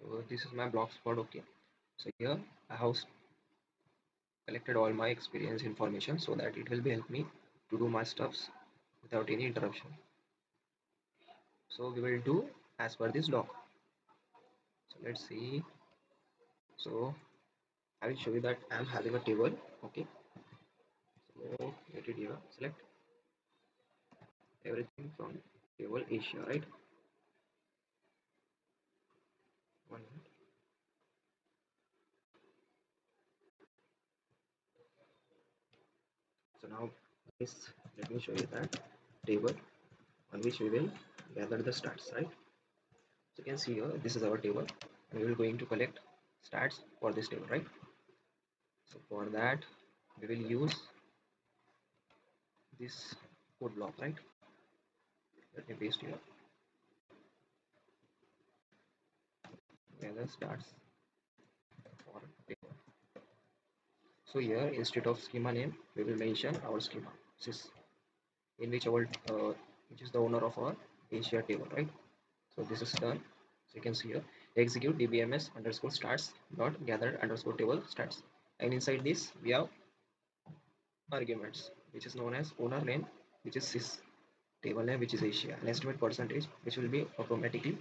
So this is my blogspot. Okay, so here I have collected all my experience information so that it will be help me to do my stuffs without any interruption. So we will do as per this doc. So let's see. So I will show you that I am having a table. Okay, so get it here, select everything from table Asia, right? One minute. So now this, let me show you that table on which we will gather the stats, right? So you can see here this is our table and we will going to collect stats for this table, right? So for that we will use this code block, right? Let me paste here, gather stats for table. So here instead of schema name we will mention our schema, in which our which is the owner of our Asia table, right? So this is done. So you can see here execute dbms underscore starts dot gather underscore table stats, and inside this we have arguments which is known as owner name, which is sys, table name which is Asia, and estimate percentage which will be automatically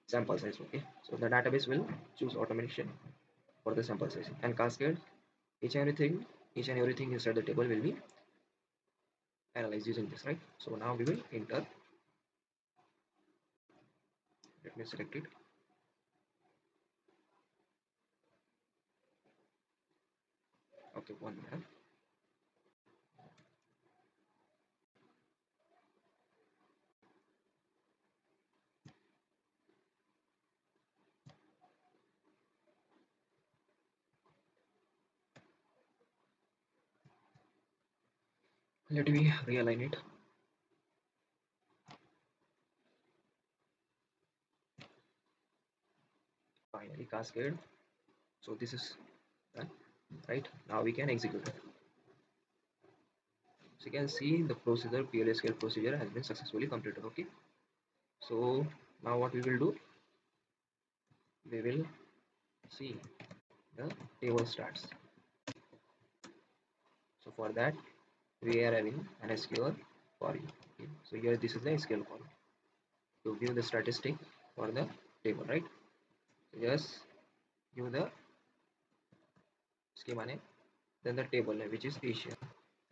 sample size. Okay, so the database will choose automation for the sample size, and cascade each and everything inside the table will be analyzed using this, right? So now we will enter. Let me select it. Okay, one minute. Let me realign it. Finally cascade. So this is done, right? Now we can execute it. So you can see the procedure, PLSQL procedure has been successfully completed. Okay, so now what we will do, we will see the table starts. So for that we are having an SQL for you. Okay, so here this is the SQL call to view the statistic for the table, right? So just give the schema name, then the table name which is Asia,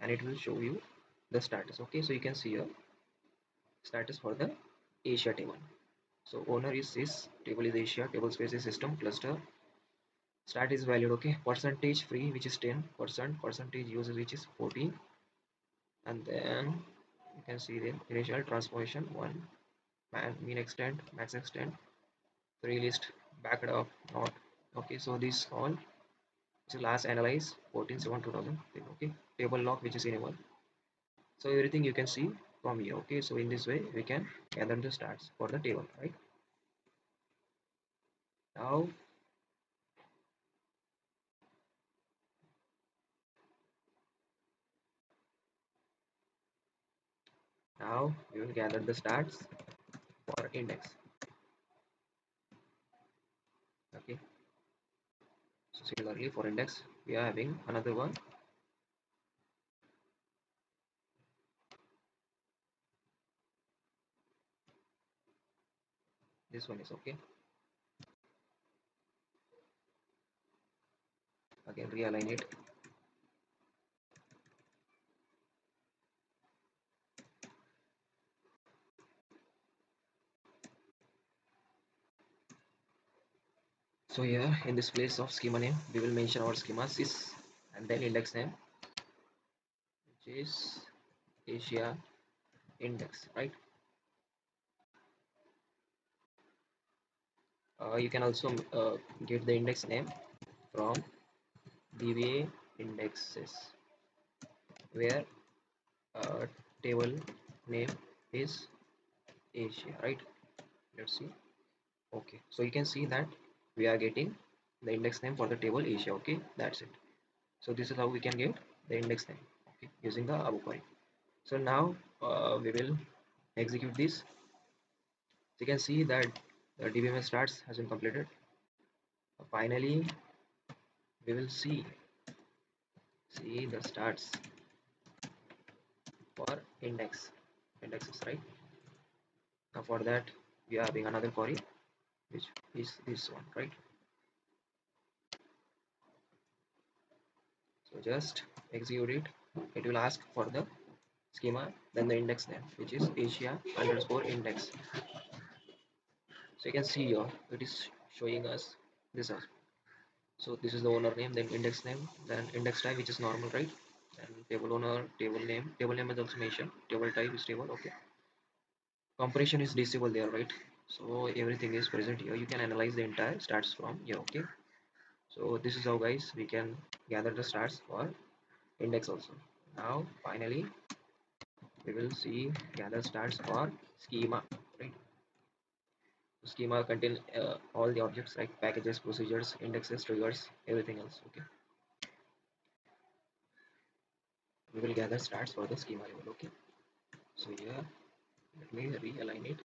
and it will show you the status. Okay, so you can see here status for the Asia table. So owner is sys, table is Asia, table space is system cluster, stat is valid. Okay, percentage free which is 10%, percentage usage which is 14, and then you can see the initial transformation 1, mean extent, max extent, free list, backed up, not. Okay, so this all is last analyze 14/7/2000. Okay, table lock which is enable. So everything you can see from here. Okay, so in this way we can gather the stats for the table, right? Now we will gather the stats for index. Okay, so similarly for index we are having another one. This one is okay. Again realign it. So here in this place of schema name we will mention our schema sys, and then index name which is Asia index, right? You can also get the index name from DBA indexes, where table name is Asia, right? Let's see. Okay, so you can see that we are getting the index name for the table Asia. Okay, that's it. So this is how we can get the index name, okay, using the above query. So now we will execute this. So you can see that the DBMS starts has been completed. Finally, we will see the stats for indexes, right? Now for that, we are having another query, which is this one, right? So just execute it. It will ask for the schema, then the index name, which is Asia underscore index. So you can see here, it is showing us this as. So this is the owner name, then index name, then index type, which is normal, right? And table owner, table name is also mentioned, table type is table, okay. Compression is disabled there, right? So everything is present here. You can analyze the entire stats from here, okay. So this is how guys we can gather the stats for index also. Now finally we will see gather stats for schema, right? Schema contain all the objects like packages, procedures, indexes, triggers, everything else, okay. We will gather stats for the schema level, okay. So here let me realign it.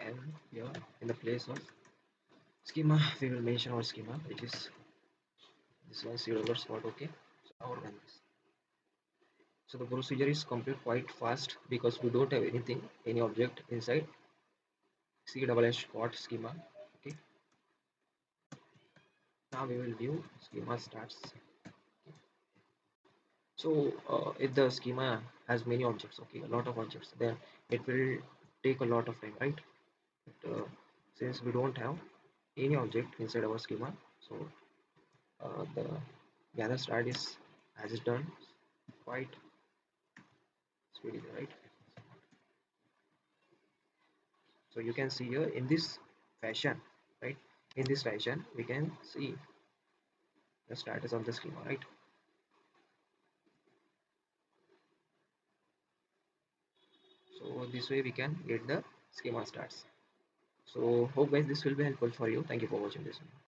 And here in the place of schema we will mention our schema, which is this one $0 spot, okay. So now run this. So the procedure is complete quite fast because we don't have anything, any object inside C double S spot schema, okay. Now we will view schema stats. So if the schema has many objects, okay, a lot of objects, then it will take a lot of time, right? But, since we don't have any object inside our schema, so the gather start is as is done quite speedily, right? So you can see here in this fashion, right? In this fashion, we can see the status of the schema, right? So this way we can get the schema stats. So hope guys this will be helpful for you. Thank you for watching this video.